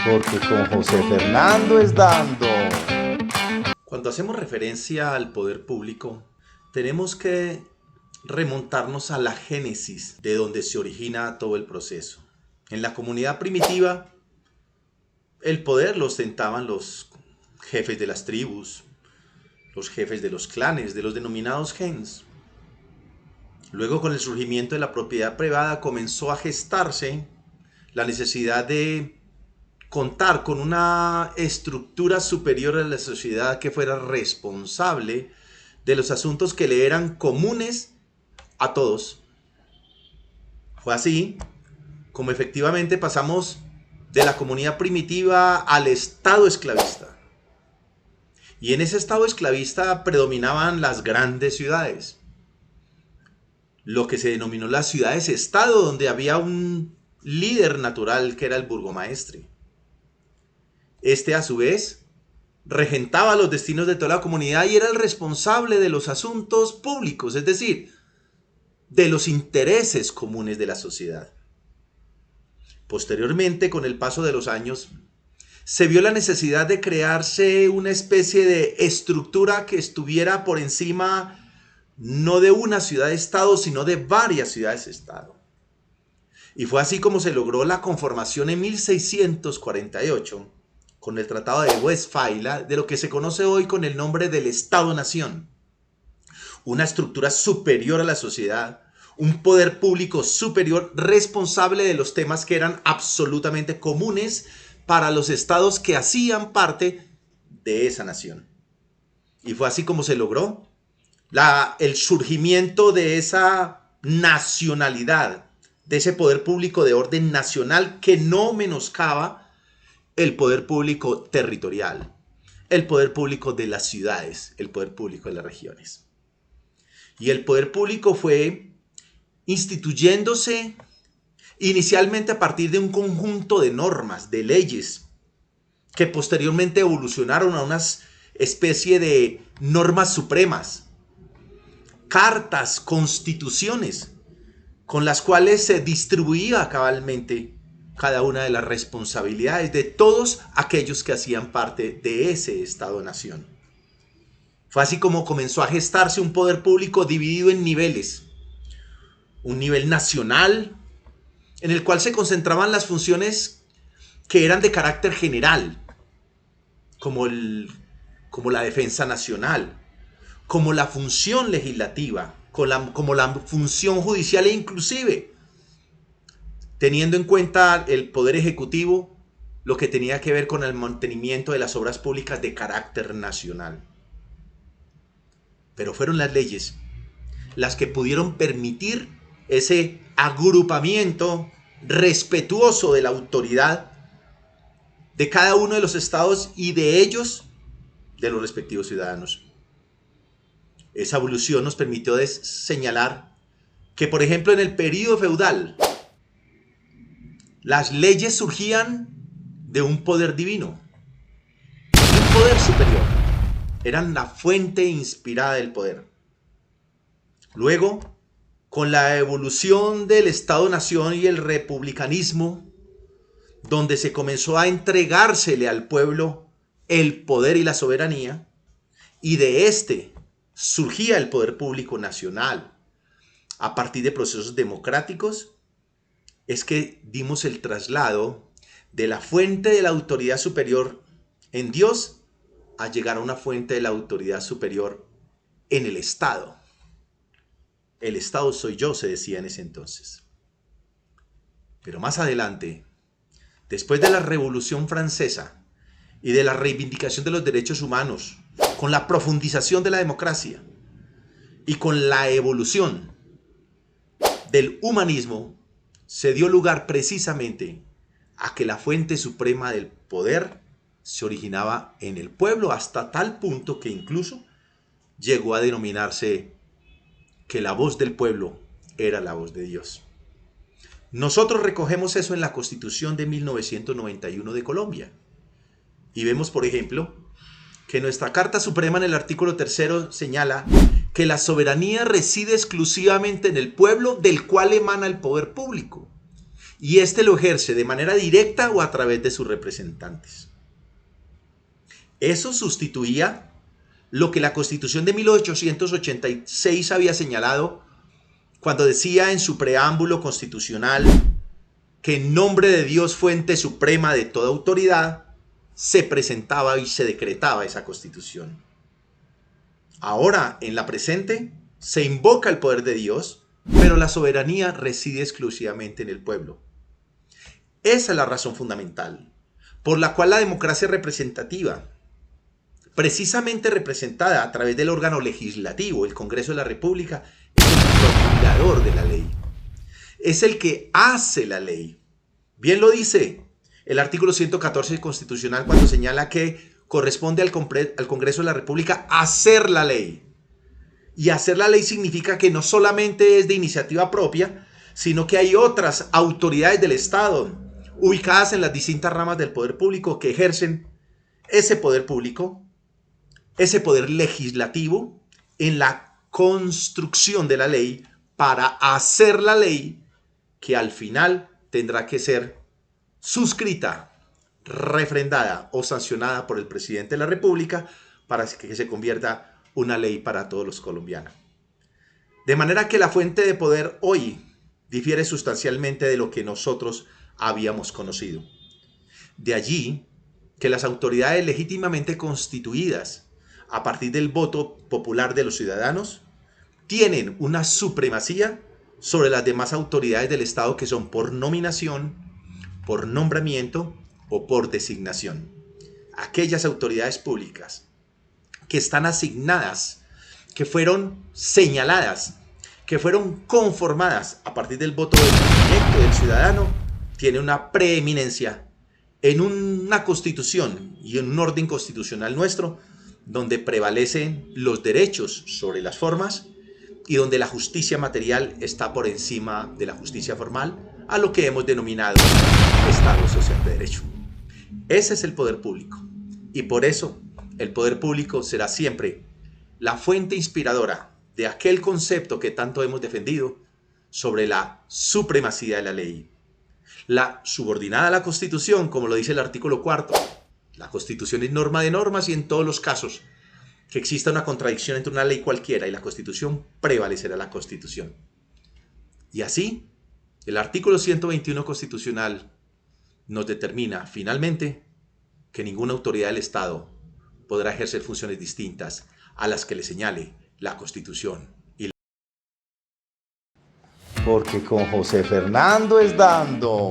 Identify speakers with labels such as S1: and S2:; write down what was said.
S1: porque con José Fernando es dando.
S2: Cuando hacemos referencia al poder público, tenemos que remontarnos a la génesis de donde se origina todo el proceso. En la comunidad primitiva, el poder lo ostentaban los jefes de las tribus, los jefes de los clanes, de los denominados gens. Luego, con el surgimiento de la propiedad privada, comenzó a gestarse la necesidad de contar con una estructura superior a la sociedad que fuera responsable de los asuntos que le eran comunes a todos. Fue así como efectivamente pasamos de la comunidad primitiva al estado esclavista. Y en ese estado esclavista predominaban las grandes ciudades, lo que se denominó las ciudades-estado, donde había un líder natural que era el burgomaestre. Este, a su vez, regentaba los destinos de toda la comunidad y era el responsable de los asuntos públicos, es decir, de los intereses comunes de la sociedad. Posteriormente, con el paso de los años, se vio la necesidad de crearse una especie de estructura que estuviera por encima no de una ciudad-estado, sino de varias ciudades-estado. Y fue así como se logró la conformación en 1648, con el Tratado de Westfalia, de lo que se conoce hoy con el nombre del Estado-Nación. Una estructura superior a la sociedad, un poder público superior responsable de los temas que eran absolutamente comunes para los estados que hacían parte de esa nación. Y fue así como se logró el surgimiento de esa nacionalidad, de ese poder público de orden nacional que no menoscaba el poder público territorial, el poder público de las ciudades, el poder público de las regiones. Y el poder público fue instituyéndose inicialmente a partir de un conjunto de normas, de leyes, que posteriormente evolucionaron a una especie de normas supremas, cartas, constituciones, con las cuales se distribuía cabalmente cada una de las responsabilidades de todos aquellos que hacían parte de ese Estado-nación. Fue así como comenzó a gestarse un poder público dividido en niveles. Un nivel nacional, en el cual se concentraban las funciones que eran de carácter general, como la defensa nacional, como la función legislativa, como la función judicial e inclusive, teniendo en cuenta el poder ejecutivo, lo que tenía que ver con el mantenimiento de las obras públicas de carácter nacional. Pero fueron las leyes las que pudieron permitir ese agrupamiento respetuoso de la autoridad de cada uno de los estados y de ellos, de los respectivos ciudadanos. Esa evolución nos permitió señalar que, por ejemplo, en el período feudal, las leyes surgían de un poder divino, un poder superior. Eran la fuente inspirada del poder. Luego, con la evolución del Estado-Nación y el republicanismo, donde se comenzó a entregársele al pueblo el poder y la soberanía, y de este surgía el poder público nacional a partir de procesos democráticos, es que dimos el traslado de la fuente de la autoridad superior en Dios a llegar a una fuente de la autoridad superior en el Estado. El Estado soy yo, se decía en ese entonces. Pero más adelante, después de la Revolución Francesa y de la reivindicación de los derechos humanos, con la profundización de la democracia y con la evolución del humanismo, se dio lugar precisamente a que la fuente suprema del poder se originaba en el pueblo, hasta tal punto que incluso llegó a denominarse que la voz del pueblo era la voz de Dios. Nosotros recogemos eso en la Constitución de 1991 de Colombia. Y vemos, por ejemplo, que nuestra Carta Suprema en el artículo 3 señala que la soberanía reside exclusivamente en el pueblo del cual emana el poder público. y éste lo ejerce de manera directa o a través de sus representantes. Eso sustituía lo que la Constitución de 1886 había señalado cuando decía en su preámbulo constitucional que en nombre de Dios, fuente suprema de toda autoridad, se presentaba y se decretaba esa Constitución. Ahora, en la presente, se invoca el poder de Dios, pero la soberanía reside exclusivamente en el pueblo. Esa es la razón fundamental por la cual la democracia representativa, precisamente representada a través del órgano legislativo, el Congreso de la República, es el promulgador de la ley. Es el que hace la ley. Bien lo dice el artículo 114 constitucional cuando señala que corresponde al Congreso de la República hacer la ley. Y hacer la ley significa que no solamente es de iniciativa propia, sino que hay otras autoridades del Estado ubicadas en las distintas ramas del poder público que ejercen ese poder público, ese poder legislativo en la construcción de la ley para hacer la ley que al final tendrá que ser suscrita, refrendada o sancionada por el presidente de la República para que se convierta una ley para todos los colombianos. De manera que la fuente de poder hoy difiere sustancialmente de lo que nosotros habíamos conocido. De allí que las autoridades legítimamente constituidas a partir del voto popular de los ciudadanos tienen una supremacía sobre las demás autoridades del Estado que son por nominación, por nombramiento o por designación. Aquellas autoridades públicas que están asignadas, que fueron señaladas, que fueron conformadas a partir del voto directo del ciudadano, tienen una preeminencia en una constitución y en un orden constitucional nuestro, donde prevalecen los derechos sobre las formas y donde la justicia material está por encima de la justicia formal, a lo que hemos denominado Estado Social de Derecho. Ese es el poder público, y por eso el poder público será siempre la fuente inspiradora de aquel concepto que tanto hemos defendido sobre la supremacía de la ley. La subordinada a la Constitución, como lo dice el artículo 4, la Constitución es norma de normas y en todos los casos que exista una contradicción entre una ley cualquiera y la Constitución, prevalecerá la Constitución. Y así, el artículo 121 constitucional nos determina finalmente que ninguna autoridad del Estado podrá ejercer funciones distintas a las que le señale la Constitución.
S1: Porque con José Fernando es dando.